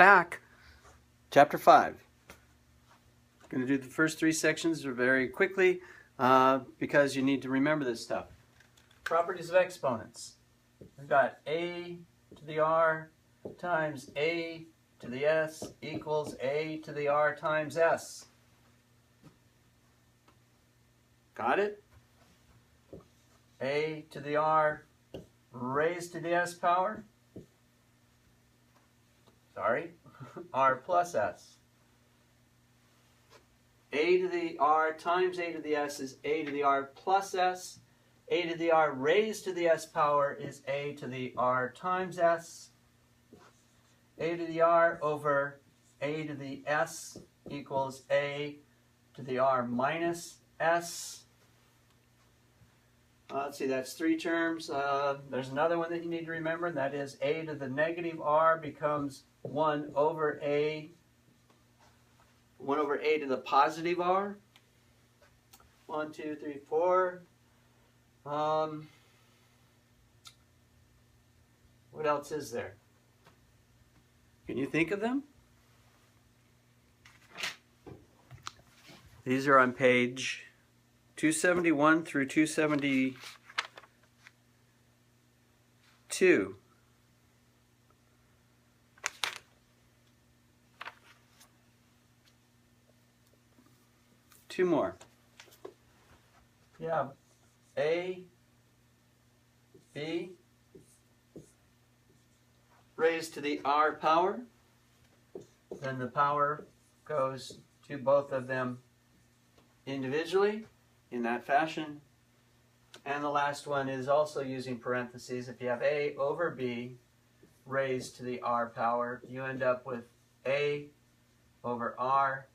back. Chapter 5. Going to do the first 3 sections very quickly because you need to remember this stuff. Properties of exponents. We've got a to the r times a to the s equals a to the r times s. Got it? A to the r raised to the s power. Sorry, r plus s. A to the r times a to the s is a to the r plus s. A to the r raised to the s power is a to the r times s. A to the r over a to the s equals a to the r minus s. Let's see, that's 3 terms. There's another one that you need to remember, and that is a to the negative r becomes 1 over a to the positive r. 1, 2, 3, 4. What else is there? Can you think of them? These are on page 271 through 272. Two more. Yeah, a, b, raised to the r power. Then the power goes to both of them individually in that fashion. And the last one is also using parentheses. If you have a over b raised to the r power, you end up with a over r.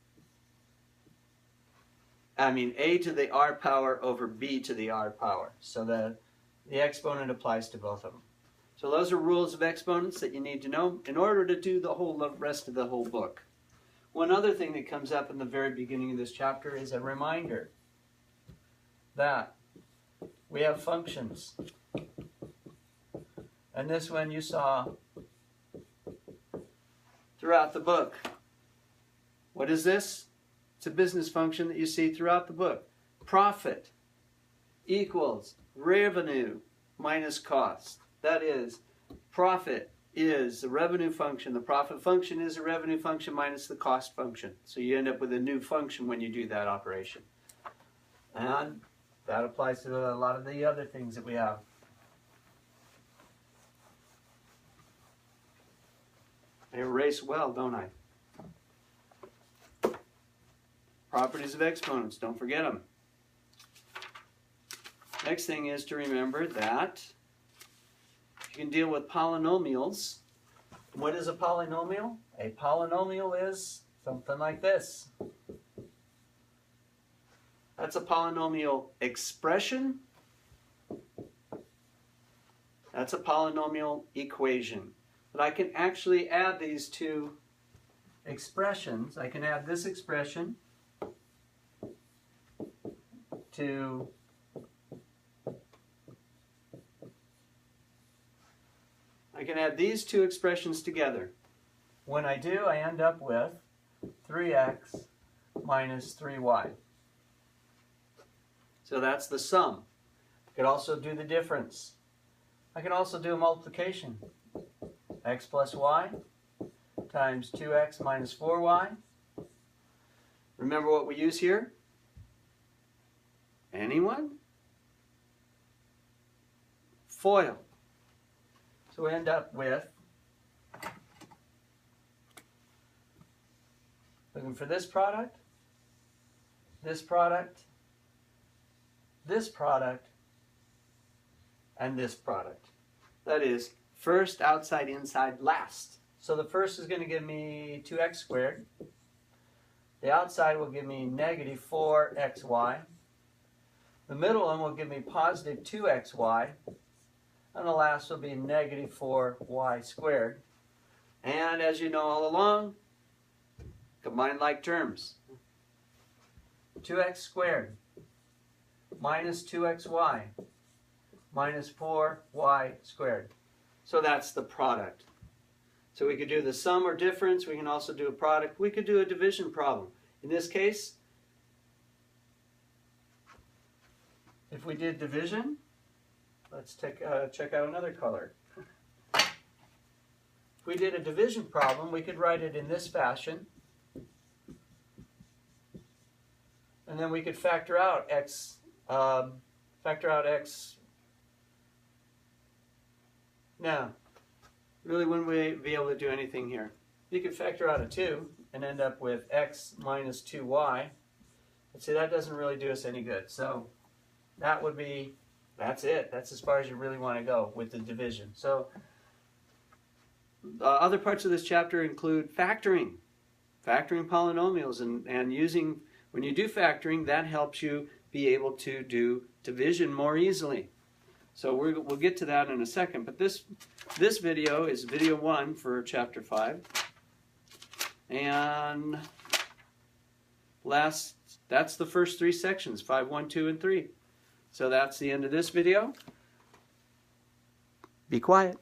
A to the r power over b to the r power. So the exponent applies to both of them. So those are rules of exponents that you need to know in order to do the rest of the whole book. One other thing that comes up in the very beginning of this chapter is a reminder that we have functions. And this one you saw throughout the book. What is this? It's a business function that you see throughout the book. Profit equals revenue minus cost. That is, profit is a revenue function. The profit function is a revenue function minus the cost function. So you end up with a new function when you do that operation. And that applies to a lot of the other things that we have. I erase well, don't I? Properties of exponents, don't forget them. Next thing is to remember that you can deal with polynomials. What is a polynomial? A polynomial is something like this. That's a polynomial expression. That's a polynomial equation. But I can actually add these two expressions. I can add this expression to these two expressions together. When I do, I end up with 3x minus 3y. So that's the sum. I could also do the difference. I can also do a multiplication. X plus y times 2x minus 4y. Remember what we use here? Anyone? FOIL. So we end up with, looking for this product, this product, this product, and this product. That is, first, outside, inside, last. So the first is going to give me 2x squared. The outside will give me negative 4xy. The middle one will give me positive 2xy. And the last will be negative 4y squared. And as you know all along, combine like terms. 2x squared minus 2xy minus 4y squared. So that's the product. So we could do the sum or difference. We can also do a product. We could do a division problem. In this case, if we did division, let's check out another color. If we did a division problem, we could write it in this fashion. And then we could factor out x. Now, really wouldn't we be able to do anything here? You could factor out a 2 and end up with x minus 2y. But see, that doesn't really do us any good. So that would be, that's it. That's as far as you really want to go with the division. So other parts of this chapter include factoring polynomials, and using, when you do factoring, that helps you be able to do division more easily. So we'll get to that in a second. But this video is video 1 for chapter 5. And that's the first 3 sections, 5, 1, 2, and 3. So that's the end of this video. Be quiet.